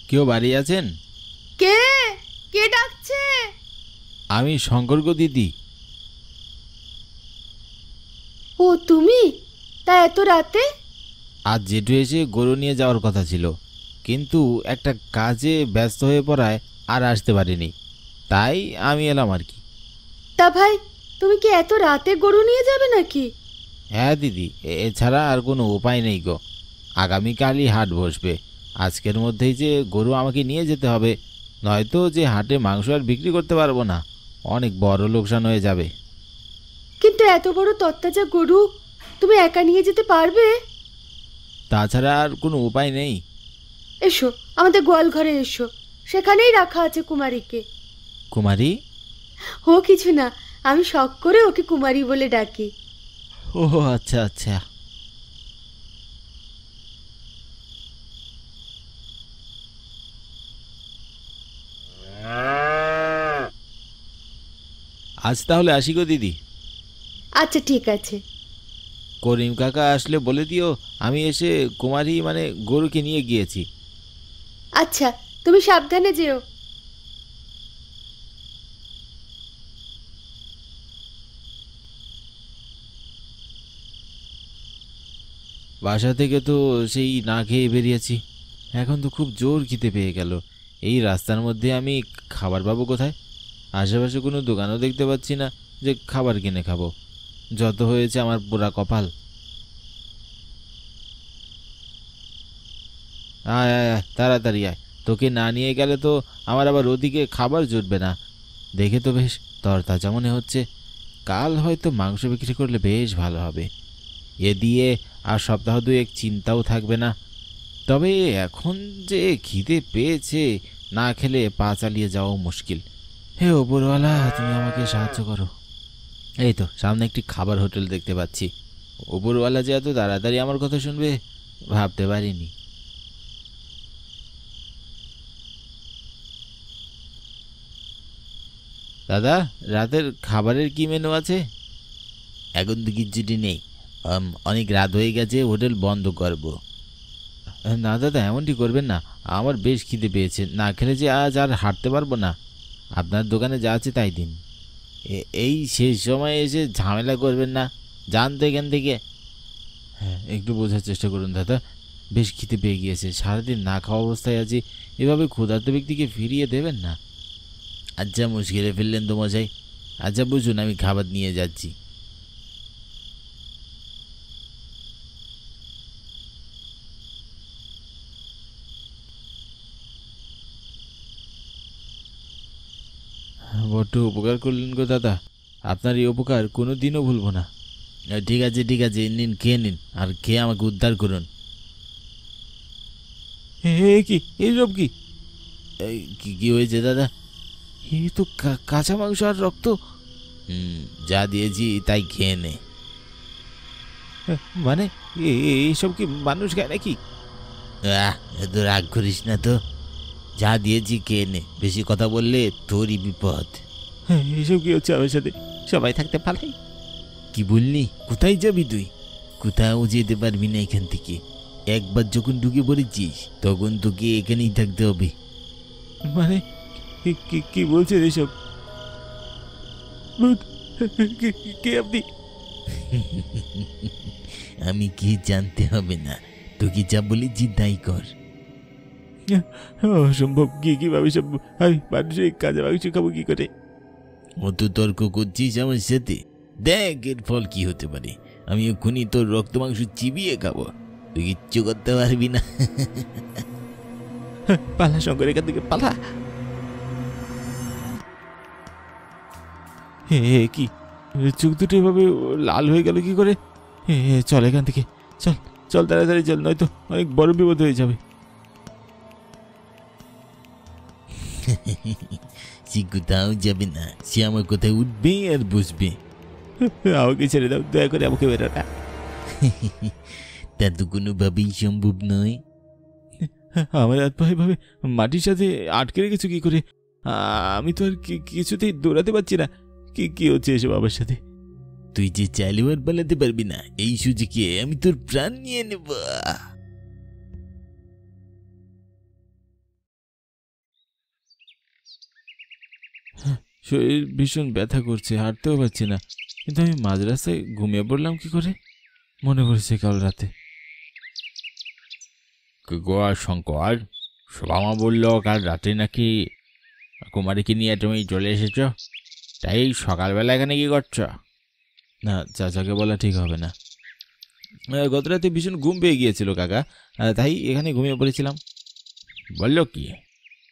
কেউ বাড়ি আছেন? কে কে ডাকছে? আমি শঙ্কর গো দিদি। ও তুমি? তা এত রাতে? আজ জেঠু এসে গরু নিয়ে যাওয়ার কথা ছিল, কিন্তু একটা কাজে ব্যস্ত হয়ে পড়ায় আর আসতে পারিনি, তাই আমি এলাম আর কি। তা ভাই, তুমি কি এত রাতে গরু নিয়ে যাবে নাকি? হ্যাঁ দিদি, এছাড়া আর কোনো উপায় নেই গো। আগামীকালই হাট বসবে, আজকের মধ্যেই যে গরু আমাকে নিয়ে যেতে হবে, নয়তো যে হাটে মাংস আর বিক্রি করতে পারবো না, অনেক বড় লোকসান হয়ে যাবে। কিন্তু এত বড় তত্তাজা গরু তুমি একা নিয়ে যেতে পারবে? তাছাড়া আর কোনো উপায় নেই। এসো, আমাদের গোয়াল ঘরে এসো, সেখানেই রাখা আছে কুমারীকে। কুমারী? ও কিছু না, আমি শখ করে ওকে কুমারী বলে ডাকি। ও আচ্ছা আচ্ছা। আজ তাহলে আসি গো দিদি। আচ্ছা ঠিক আছে। করিম কাকা আসলে বলে দিও আমি এসে কুমারী মানে গরুকে নিয়ে গিয়েছি। আচ্ছা, তুমি সাবধানে যেও। বাসা থেকে তো সেই না খেয়ে বেরিয়েছি, এখন তো খুব জোর খিদে পেয়ে গেল। এই রাস্তার মধ্যে আমি খাবার পাবো কোথায়? আশেপাশে কোনো দোকানও দেখতে পাচ্ছি না যে খাবার কিনে খাবো। যত হয়েছে আমার পোড়া কপাল। আয় আয় আয়, তাড়াতাড়ি আয়, তোকে না নিয়ে গেলে তো আমার আবার ওদিকে খাবার জুটবে না। দেখে তো বেশ তরতাজা মনে হচ্ছে, কাল হয়তো মাংস বিক্রি করলে বেশ ভালো হবে। এ দিয়ে আর সপ্তাহ দুয়েক চিন্তাও থাকবে না। তবে এখন যে খিদে পেয়েছে, না খেলে পা চালিয়ে যাওয়াও মুশকিল। হে ওপরওয়ালা, তুমি আমাকে সাহায্য করো। এই তো সামনে একটি খাবার হোটেল দেখতে পাচ্ছি। ওপরওয়ালা যে এত তাড়াতাড়ি আমার কথা শুনবে ভাবতে পারিনি। দাদা, রাতের খাবারের কি মেনু আছে? এখন তো কিচ্ছুটি নেই, অনেক রাত হয়ে গেছে, হোটেল বন্ধ করব। না দাদা, এমনটি করবেন না, আমার বেশ খিদে পেয়েছে, না খেলে যে আজ আর হাঁটতে পারবো না। আপনার দোকানে যা আছে তাই দিন। এই শেষ সময় এসে ঝামেলা করবেন না, যান তো এখান থেকে। হ্যাঁ, একটু বোঝার চেষ্টা করুন দাদা, বেশ খিদে পেয়ে গিয়েছে, সারাদিন না খাওয়া অবস্থায় আছি, এভাবে ক্ষুধার্ত ব্যক্তিকে ফিরিয়ে দেবেন না। আচ্ছা, মুশকিলে ফেললেন তো মশাই। আচ্ছা বুঝুন, আমি খাবার নিয়ে যাচ্ছি। বড্ড উপকার করলেন গো দাদা, আপনার এই উপকার কোনো দিনও ভুলবো না। ঠিক আছে ঠিক আছে, নিন খেয়ে নিন, আর খেয়ে আমাকে উদ্ধার করুন। হে কি, এইসব কি? কি কি হয়েছে দাদা? এই তো কাঁচা মাংস আর রক্ত। যা দিয়েছি তাই খেয়ে নে। মানে এইসব কি মানুষ খায় নাকি? এত রাগ করিস না তো, যা দিয়েছি খেয়ে নে, বেশি কথা বললে তোরই বিপদ। এইসব কি হচ্ছে আমার সাথে? সবাই থাকতে পালাই। কি বললি? কোথায় যাবি তুই? কোথাও যেতে পারবি না এখান থেকে। একবার যখন ঢুকে পড়েছিস তখন তোকে এখানেই থাকতে হবে। মানে কি বলছেন এসব? কে আপনি? আমি কি জানতে হবে না, তোকে যা বলেছি তাই কর। অসম্ভব, কিভাবে সব? আমি মানুষের কাজে মাংস খাবো কি করে? অত তর্ক করছিস আমার সাথে? দেখ এর ফল কি হতে পারে। আমি এক্ষুনি তোর রক্ত মাংস চিবিয়ে খাবো, তুই কিচ্ছু করতে পারবি না। পালা শঙ্কর, এখান থেকে পালা। হে কি, চোখ দুটো এভাবে লাল হয়ে গেল কি করে? চল এখান থেকে, চল চল তাড়াতাড়ি চল, নয়তো অনেক বড় বিপদ হয়ে যাবে। সে কোথাও যাবে না, সে আমার কোথায় উঠবে আর বসবে। আমাকে ছেড়ে দাও, দয়া করে আমাকে বেরো না। তা তো কোনোভাবেই সম্ভব নয়। আমার হাত পা এভাবে মাটির সাথে আটকে রেখেছো কি করে? আমি তো আর কিছুতেই দৌড়াতে পারছি না। কি হচ্ছে এসব আমার সাথে? তুই যে চাইলেও আর পালাতে পারবি না, এই সুযোগে আমি তোর প্রাণ নিয়ে নেব। শরীর ভীষণ ব্যথা করছে, হাঁটতেও পারছি না। কিন্তু আমি মাঝ রাস্তায় ঘুমিয়ে পড়লাম কি করে? মনে পড়েছে কাল রাতে। কি গো শঙ্কর, শোভামা বলল কাল রাতে নাকি কুমারীকে নিয়ে তুমি চলে এসেছ, তাই সকালবেলা এখানে কি করছো? না, চাচাকে বলা ঠিক হবে না। গত রাতে ভীষণ ঘুম পেয়ে গিয়েছিল কাকা, তাই এখানে ঘুমিয়ে পড়েছিলাম। বললো কি?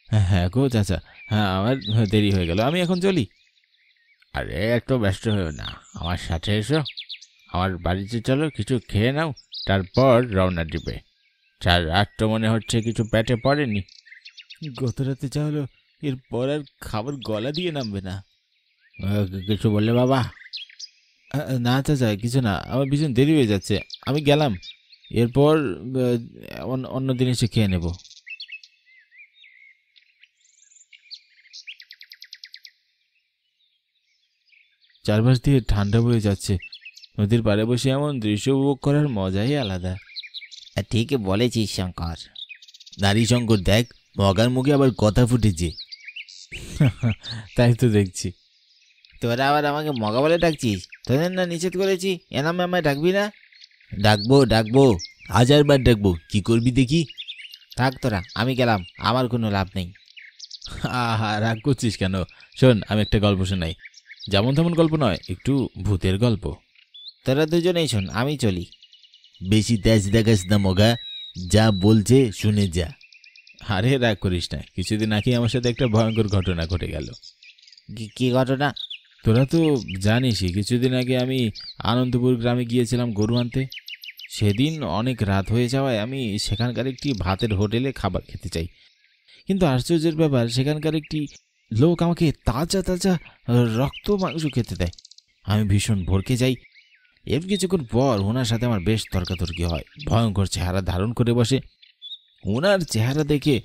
হ্যাঁ হ্যাঁ গো চাচা, হ্যাঁ আমার দেরি হয়ে গেল, আমি এখন চলি। আরে এত ব্যস্ত হয়েও না, আমার সাথে এসো, আমার বাড়িতে চলো, কিছু খেয়ে নাও, তারপর রওনা দিবে। চার রাত তো মনে হচ্ছে কিছু পেটে পড়েনি। গত রাতে যা হলো, এরপর আর খাবার গলা দিয়ে নামবে না। কিছু বললে বাবা? না চাচা, কিছু না, আমার ভীষণ দেরি হয়ে যাচ্ছে, আমি গেলাম। এরপর অন্য দিন এসে খেয়ে নেব। চারপাশ দিয়ে ঠান্ডা বয়ে যাচ্ছে, নদীর পাড়ে বসে এমন দৃশ্য উপভোগ করার মজাই আলাদা। ঠিকই বলেছিস শঙ্কর। নারী শঙ্কর, দেখ মগার মুখে আবার কথা ফুটেছে। তাই তো দেখছি। তোরা আবার আমাকে মগা বলে ডাকছিস? তোদের না নিষেধ করেছি এ নামে আমায় ডাকবি না? ডাকবো ডাকবো, 1000বার ডাকবো, কি করবি দেখি। থাক তোরা, আমি গেলাম, আমার কোনো লাভ নেই। আহা, রাগ করছিস কেন? শোন, আমি একটা গল্প শোনাই, যেমন তেমন গল্প নয়, একটু ভূতের গল্প। তোরা দুজনেই শোন, আমি চলি। বেশি তেজ দেখাস না মগা, যা বলছে শুনে যা। আরে রাগ করিস না, কিছুদিন আগে আমার সাথে একটা ভয়ঙ্কর ঘটনা ঘটে গেল। কি ঘটনা? তোরা তো জানিসই, কিছুদিন আগে আমি আনন্দপুর গ্রামে গিয়েছিলাম গরু আনতে। সেদিন অনেক রাত হয়ে যাওয়ায় আমি সেখানকার একটি ভাতের হোটেলে খাবার খেতে চাই, কিন্তু আশ্চর্যের ব্যাপার, সেখানকার একটি লোক আমাকে তাজা তাজা রক্ত মাংস খেতে দেয়। আমি ভীষণ ভরকে যাই। এর কিছুক্ষণ পর ওনার সাথে আমার বেশ তর্কাতর্কি হয়। ভয়ঙ্কর চেহারা ধারণ করে বসে। ওনার চেহারা দেখে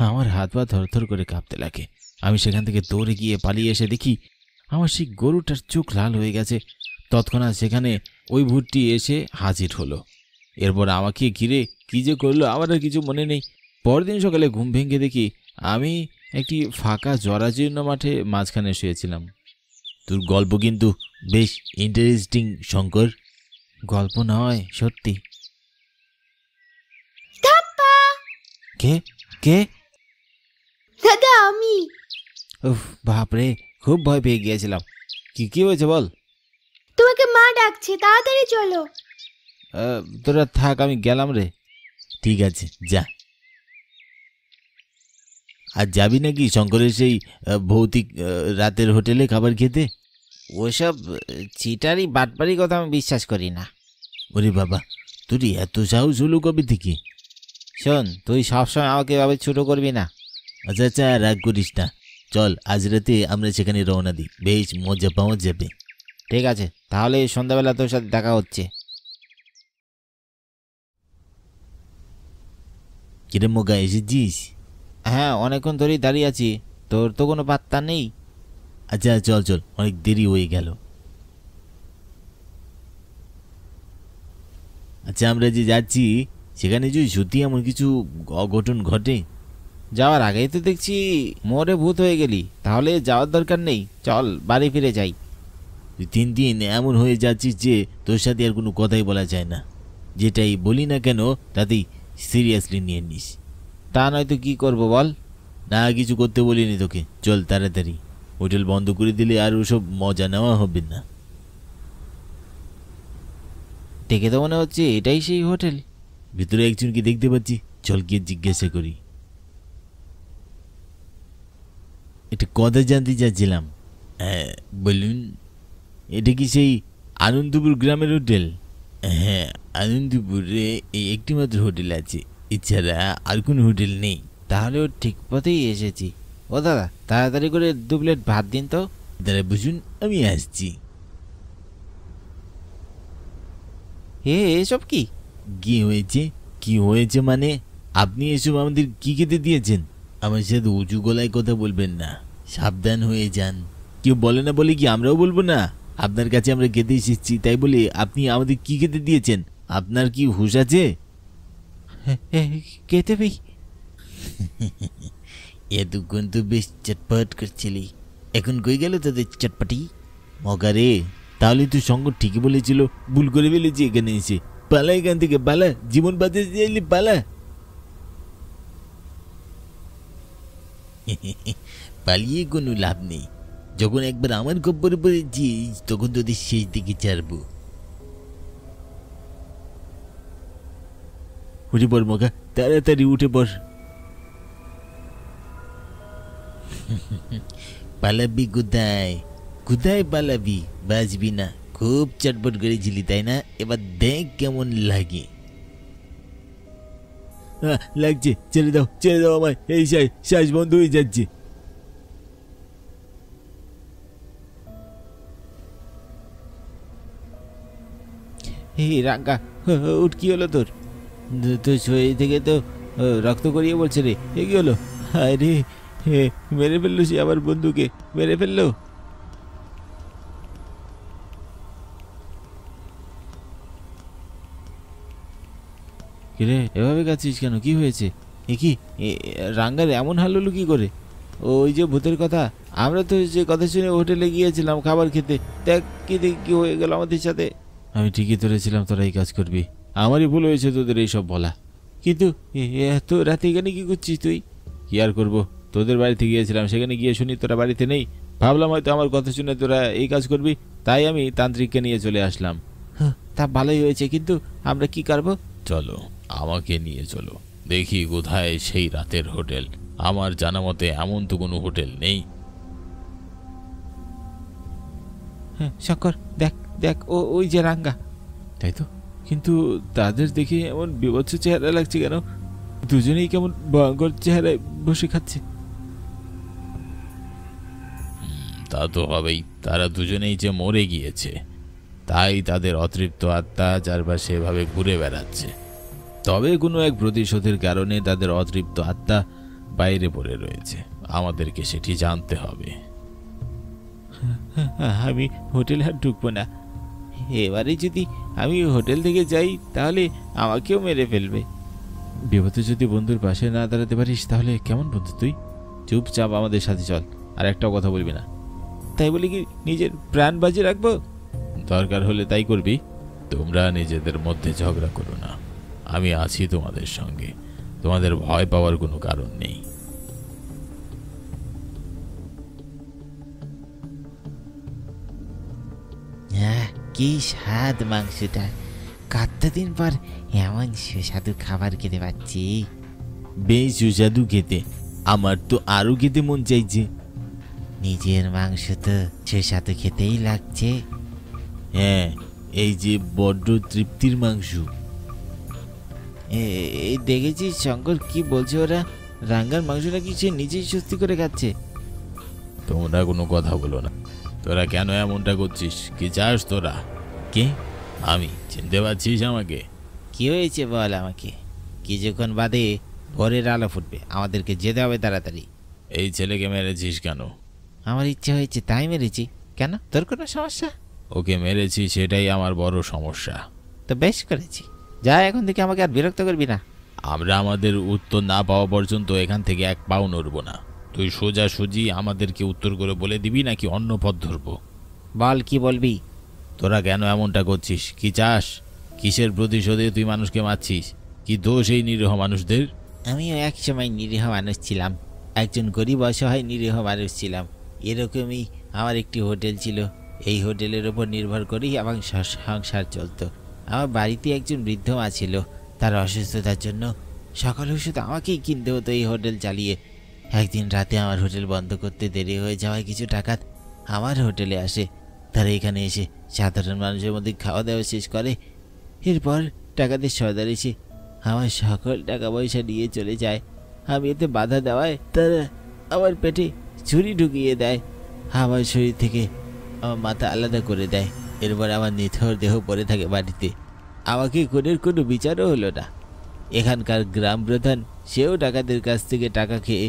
আমার হাত পা থরথর করে কাঁপতে লাগে। আমি সেখান থেকে দৌড়ে গিয়ে পালিয়ে এসে দেখি আমার সেই গরুটার চোখ লাল হয়ে গেছে। তৎক্ষণাৎ সেখানে ওই ভূতটি এসে হাজির হলো। এরপর আমাকে ঘিরে কি যে করলো আমার আর কিছু মনে নেই। পরদিন সকালে ঘুম ভেঙে দেখি আমি একটি ফাঁকা জরাজীর্ণ মাঠে মাঝখানে শুয়েছিলাম। তোর গল্প কিন্তু বেশ ইন্টারেস্টিং শঙ্কর। গল্প নয়, সত্যি। কে কে? দাদা, আমি। উফ, বাপরে, খুব ভয় পেয়ে গিয়েছিলাম। কি হয়েছে বল? তোমাকে মা ডাকছে, তাড়াতাড়ি চলো। তোরা থাক, আমি গেলাম রে। ঠিক আছে, যা। আর যাবি নাকি শঙ্করের সেই ভৌতিক রাতের হোটেলে খাবার খেতে? ওসব চিটারি বাটপারি কথা আমি বিশ্বাস করি না। ওরে বাবা, তোর এত সাহস হলো কবে থেকে? শোন, তুই সবসময় আমাকে এভাবে ছোট করবি না। আচ্ছা আচ্ছা, রাগ করিস না, চল আজ রাতে আমরা সেখানে রওনা দিই, বেশ মজা পাওয়া যাবে। ঠিক আছে, তাহলে সন্ধ্যাবেলা তোর সাথে দেখা হচ্ছে। কিরে মোগা, এসেছিস? হ্যাঁ, অনেকক্ষণ ধরেই দাঁড়িয়ে আছি, তোর তো কোনো পাত্তা নেই। আচ্ছা চল চল, অনেক দেরি হয়ে গেল। আচ্ছা, আমরা যে যাচ্ছি সেখানে যদি সত্যি এমন কিছু অঘটন ঘটে? যাওয়ার আগেই তো দেখছি মোরে ভূত হয়ে গেলি, তাহলে যাওয়ার দরকার নেই, চল বাড়ি ফিরে যাই। তুই 3 দিন এমন হয়ে যাচ্ছিস যে তোর সাথে আর কোনো কথাই বলা যায় না। যেটাই বলি না কেন তাতেই সিরিয়াসলি নিয়ে নিস। তা নয়তো কি করব বল? না, কিছু করতে বলিনি তোকে, চল তাড়াতাড়ি। হোটেল বন্ধ করে দিলে আর ওসব মজা নেওয়া হবে না। দেখে তো মনে হচ্ছে এটাই সেই হোটেল। ভিতরে একজনকে দেখতে পাচ্ছি, চল গিয়ে জিজ্ঞাসা করি। একটা কথা জানতে চাচ্ছিলাম। হ্যাঁ বলুন, এটা কি সেই আনন্দপুর গ্রামের হোটেল? হ্যাঁ, আনন্দপুরে এই একটি মাত্র হোটেল আছে, এছাড়া আর কোনো হোটেল নেই। তাহলেও ঠিক পথেই এসেছি। ও দাদা, তাড়াতাড়ি করে 2 প্লেট ভাত দিন তো। দাঁড়া বুঝুন, আমি আসছি। হে, এসব কি? কি হয়েছে? কি হয়েছে মানে? আপনি এসব আমাদের কি খেতে দিয়েছেন? আমার সাথে উঁচু গলায় কথা বলবেন না, সাবধান হয়ে যান। কেউ বলে না বলে কি আমরাও বলবো না? আপনার কাছে আমরা খেতে এসেছি, তাই বলে আপনি আমাদের কি খেতে দিয়েছেন? আপনার কি হুঁশ আছে? খেতে পেয়ে এতক্ষণ তো বেশ চটপট করছিলি, এখন কই গেল তোদের চটপাটি মগা রে? তাহলে তুই সঙ্গ ঠিকই বলেছিল, ভুল করে ফেলেছি এখানে এসে। পালা এখান থেকে, পালা, জীবন বাঁচাতে চাইলে পালা। পালিয়ে কোনো লাভ নেই, যখন একবার আমার খপ্পরে পড়েছিস তখন তোদের শেষ দিকে ছাড়বো। উঠে পড় মগা, তাড়াতাড়ি উঠে পড়। পালাবি কোথায়? কোথায় পালাবি? বাঁচবি না। খুব চটপট করেছিলি তাই না? এবার দেখ কেমন লাগে। লাগছে, ছেড়ে দাও, ছেড়ে দাও আমায়, এই শ্বাস বন্ধ হয়ে যাচ্ছে। এই রাঙ্গা, উঠ, কি হলো তোর? তোর শরীর থেকে তো রক্ত করিয়ে বলছে রে, এ কি হলো? আরে মেরে ফেললো সে, আমার বন্ধুকে মেরে ফেললো। কিরে এভাবে কাঁদছিস কেন? কি হয়েছে? এ কি রাঙ্গার এমন হাল হলো কি করে? ওই যে ভূতের কথা, আমরা তো যে কথা শুনে হোটেলে গিয়েছিলাম খাবার খেতে, দেখ কি হয়ে গেল আমাদের সাথে। আমি ঠিকই ধরেছিলাম তোরা এই কাজ করবি, আমারই ভুল হয়েছে তোদের এইসব বলা। কিন্তু এত রাতে এখানে কি করছিস তুই? কি আর করবো, তোদের বাড়িতে গিয়েছিলাম, সেখানে গিয়ে শুনি তোরা বাড়িতে নেই। ভাবলাম হয়তো আমার কথা শুনে তোরা এই কাজ করবি, তাই আমি তান্ত্রিককে নিয়ে চলে আসলাম। তা ভালোই হয়েছে, কিন্তু আমরা কি করবো? চলো, আমাকে নিয়ে চলো, দেখি কোথায় সেই রাতের হোটেল। আমার জানা মতে এমন তো কোনো হোটেল নেই। হ্যাঁ শঙ্কর, দেখ দেখ, ওই যে রাঙ্গা। তাই তো, কিন্তু তাদের দেখে এমন বিভৎস চেহারা লাগছে কেন? দুজনেই কেমন ভয়ঙ্কর চেহারায় বসে খাচ্ছে। তা তো হবেই, তারা দুজনেই যে মরে গিয়েছে, তাই তাদের অতৃপ্ত আত্মা চারপাশে এভাবে ঘুরে বেড়াচ্ছে। তবে কোনো এক প্রতিশোধের কারণে তাদের অতৃপ্ত আত্মা বাইরে পড়ে রয়েছে, আমাদেরকে সেটি জানতে হবে। আমি হোটেলে আর ঢুকবো না, এবারে যদি আমি হোটেল থেকে যাই তাহলে আমাকেও মেরে ফেলবে। বিপদে যদি বন্ধুর পাশে না দাঁড়াতে পারিস তাহলে কেমন বন্ধু তুই? চুপচাপ আমাদের সাথে চল, আর একটাও কথা বলবি না। তাই বলি কি নিজের প্রাণ বাজি রাখবো? দরকার হলে তাই করবি। তোমরা নিজেদের মধ্যে ঝগড়া করো না, আমি আছি তোমাদের সঙ্গে, তোমাদের ভয় পাওয়ার কোনো কারণ নেই। কি স্বাদ মাংসটা, কতদিন পর এমন সুস্বাদু খাবার খেতে পাচ্ছি। বেশ সুস্বাদু খেতে, আমার তো আরো খেতে মন চাইছে। নিজের মাংস তো সুস্বাদু খেতেই লাগছে। হ্যাঁ, এই যে বড্ড তৃপ্তির মাংস। এই দেখেছিস শঙ্কর, কি বলছে ওরা? রাঙ্গার মাংস নাকি সে নিজেই সুস্থি করে খাচ্ছে। তোমরা কোনো কথা বলো না, তোরা কেন এমনটা করছিস? কি চাস তোরা? কে? আমি, চিনতে পারছিস আমাকে? কি হয়েছে বল আমাকে। কিছুক্ষণ বাদে ভোরের আলো ফুটবে, আমাদেরকে যেতে হবে তাড়াতাড়ি। এই ছেলেকে মেরেছিস কেন? আমার ইচ্ছে হয়েছে তাই মেরেছি। কেন, তোর কোনো সমস্যা? ওকে মেরেছি সেটাই আমার বড় সমস্যা। তো বেশ করেছি, যা, এখন থেকে আমাকে আর বিরক্ত করবি না। আমরা আমাদের উত্তর না পাওয়া পর্যন্ত এখান থেকে এক পাও নড়ব না। তুই সোজাসুজি আমাদেরকে উত্তর করে বলে দিবি নাকি অন্য পথ ধরবো? বল, কি বলবি? তোরা কেন এমনটা করছিস? কি চাস? কিসের প্রতিশোধে তুই মানুষকে মারছিস? কি দোষ এই নিরীহ মানুষদের? আমিও এক সময় নিরীহ মানুষ ছিলাম, একজন গরিব অসহায় নিরীহ মানুষ ছিলাম। এরকমই আমার একটি হোটেল ছিল, এই হোটেলের ওপর নির্ভর করেই আমার সংসার চলতো। আমার বাড়িতে একজন বৃদ্ধ মা ছিল, তার অসুস্থতার জন্য সকল ওষুধ আমাকেই কিনতে হতো এই হোটেল চালিয়ে। একদিন রাতে আমার হোটেল বন্ধ করতে দেরি হয়ে যাওয়ায় কিছু ডাকাত আমার হোটেলে আসে। তারা এখানে এসে সাধারণ মানুষের মধ্যে খাওয়া দাওয়া শেষ করে। এরপর টাকাদের সর্দার এসে আমার সকল টাকা পয়সা নিয়ে চলে যায়। আমি এতে বাধা দেওয়ায় তারা আমার পেটে ছুরি ঢুকিয়ে দেয়, আমার শরীর থেকে আমার মাথা আলাদা করে দেয়। এরপর আমার নিথর দেহ পড়ে থাকে বাড়িতে। আমাকে খুনের কোনো বিচারও হলো না। এখানকার গ্রাম প্রধান সেও ডাকাতের কাছ থেকে টাকা খেয়ে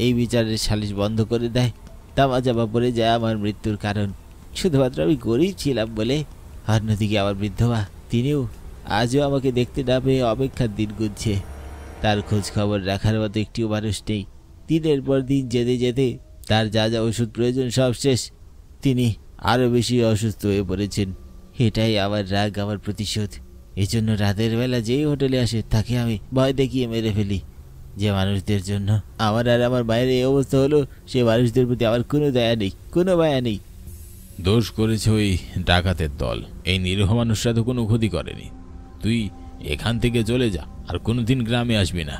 এই বিচারের সালিশ বন্ধ করে দেয়। তামাচাপা পড়ে যায় আমার মৃত্যুর কারণ। শুধুমাত্র আমি গরিব ছিলাম বলে। অন্যদিকে আমার বৃদ্ধমা, তিনিও আজও আমাকে দেখতে না পেয়ে অপেক্ষার দিন গুনছে। তার খোঁজ খবর রাখার মতো একটিও মানুষ নেই। দিনের পর দিন যেতে যেতে তার যা যা ওষুধ প্রয়োজন সব শেষ। তিনি আরও বেশি অসুস্থ হয়ে পড়েছেন। এটাই আমার রাগ, আমার প্রতিশোধ। এই জন্য রাতের বেলা যেই হোটেলে আসে তাকে আমি ভয় দেখিয়ে মেরে ফেলি। যে মানুষদের জন্য আমার আর আমার মায়ের এই অবস্থা হলো, সে মানুষদের প্রতি আমার কোনো দয়া নেই, কোনো মায়া নেই। দোষ করেছে ওই ডাকাতের দল। এই নিরীহ মানুষরা তো কোনো ক্ষতি করেনি। তুই এখান থেকে চলে যা, আর কোনোদিন গ্রামে আসবি না।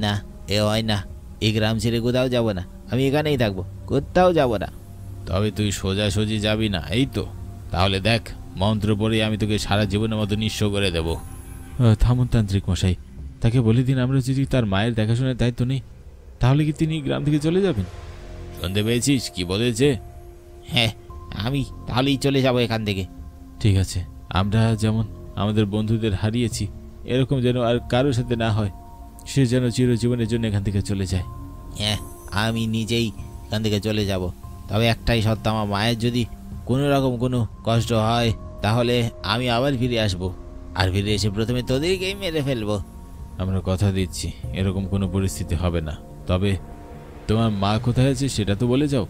না, এ হয় না। এই গ্রাম ছেড়ে কোথাও যাব না, আমি এখানেই থাকবো, কোথাও যাব না। তবে তুই সোজাসুজি যাবি না, এই তো? তাহলে দেখ, মন্ত্র পড়ে আমি তোকে সারা জীবনের মতো নিঃস্ব করে দেব। থামুন তান্ত্রিক মশাই, তাকে বলে দিন আমরা যদি তার মায়ের দেখাশোনার দায়িত্ব নেই, তাহলে কি তিনি গ্রাম থেকে চলে যাবেন? শুনতে পেয়েছিস কি বলেছে? হ্যাঁ, আমি তাহলেই চলে যাব এখান থেকে। ঠিক আছে, আমরা যেমন আমাদের বন্ধুদের হারিয়েছি, এরকম যেন আর কারোর সাথে না হয়। সে যেন চিরজীবনের জন্য এখান থেকে চলে যায়। হ্যাঁ, আমি নিজেই এখান থেকে চলে যাব। তবে একটাই সত্য, আমার মায়ের যদি কোনো রকম কোনো কষ্ট হয় তাহলে আমি আবার ফিরে আসব, আর ফিরে এসে প্রথমে তোদেরকেই মেরে ফেলবো। আমরা কথা দিচ্ছি এরকম কোনো পরিস্থিতি হবে না। তবে তোমার মা কোথায় আছে সেটা তো বলে যাও।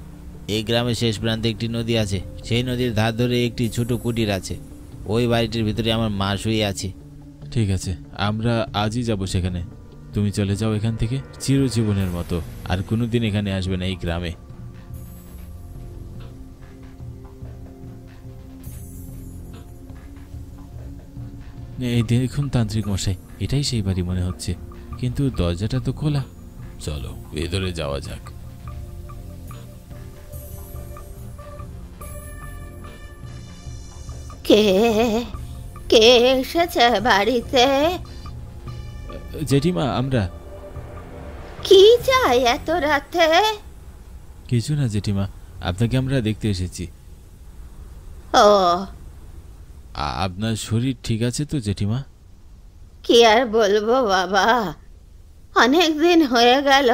এই গ্রামের শেষ প্রান্তে একটি নদী আছে, সেই নদীর ধার ধরে একটি ছোট কুটির আছে। ওই বাড়িটির ভিতরে আমার মা শুয়ে আছে। ঠিক আছে, আমরা আজই যাব সেখানে। তুমি চলে যাও এখান থেকে চিরজীবনের মতো, আর কোনোদিন এখানে আসবে না এই গ্রামে। এই দেখুন তান্ত্রিক মশাই, এটাই সেই বাড়ি মনে হচ্ছে, কিন্তু দরজাটা তো খোলা। চলো ভেতরে যাওয়া যাক। কে কে এসেছে বাড়িতে? জেঠিমা, আমরা। কি চাই এত রাতে? কিছু না জেঠিমা, আপনাকে আমরা দেখতে এসেছি। ও, আপনার শরীর ঠিক আছে তো জেঠিমা? কি আর বলবো বাবা, অনেক দিন হয়ে গেল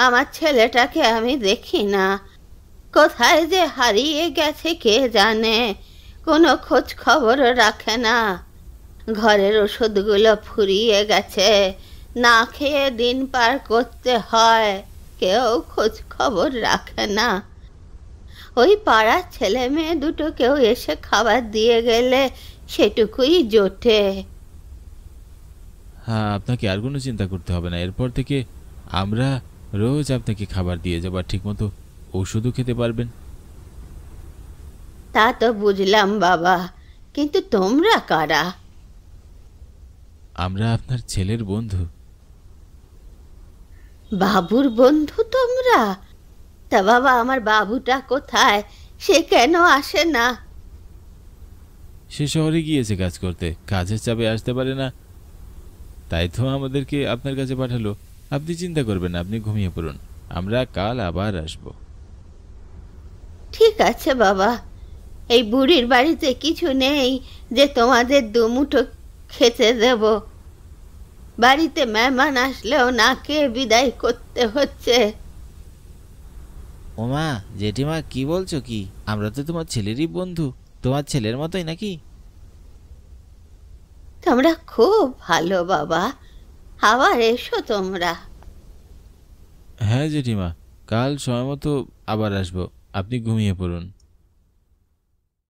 আমার ছেলেটাকে আমি দেখি না। কোথায় যে হারিয়ে গেছে কে জানে, কোনো খোঁজ খবরও রাখে না। ঘরের ওষুধগুলো ফুরিয়ে গেছে, না খেয়ে দিন পার করতে হয়, কেউ খোঁজ খবর রাখে না। ওই পাড়ার ছেলে মেয়ে দুটো কেউ এসে খাবার দিয়ে গেলে সেটুকুই জোটে। হ্যাঁ, আপনাকে আর কোনো চিন্তা করতে হবে না। এরপর থেকে আমরা রোজ আপনাকে খাবার দিয়ে যাবো, ঠিক মতো ওষুধও খেতে পারবেন। তা তো বুঝলাম বাবা, কিন্তু তোমরা কারা? আমরা আপনার ছেলের বন্ধু। বাবুর বন্ধু তোমরা? তা বাবা, আমার বাবুটা কোথায়? সে কেন আসে না? সে শহরে গিয়েছে কাজ করতে, কাজের চাপে আসতে পারে না, তাই তো আমাদেরকে আপনার কাছে পাঠালো। আপনি চিন্তা করবেন না, আপনি ঘুমিয়ে পড়ুন, আমরা কাল আবার আসব। ঠিক আছে বাবা, এই বুড়ির বাড়িতে কিছু নেই যে তোমাদের দুমুঠো খেতে দেব। বাড়িতে মেহমান আসলেও না খেয়ে বিদায় করতে হচ্ছে। ওমা, জেঠিমা কি বলছো কি? আমরা তো তোমার ছেলেরই বন্ধু, তোমার ছেলের মতোই নাকি? তোমরা খুব ভালো বাবা, আবার এসো তোমরা। হ্যাঁ জেঠিমা, কাল সময় মতো আবার আসবো, আপনি ঘুমিয়ে পড়ুন।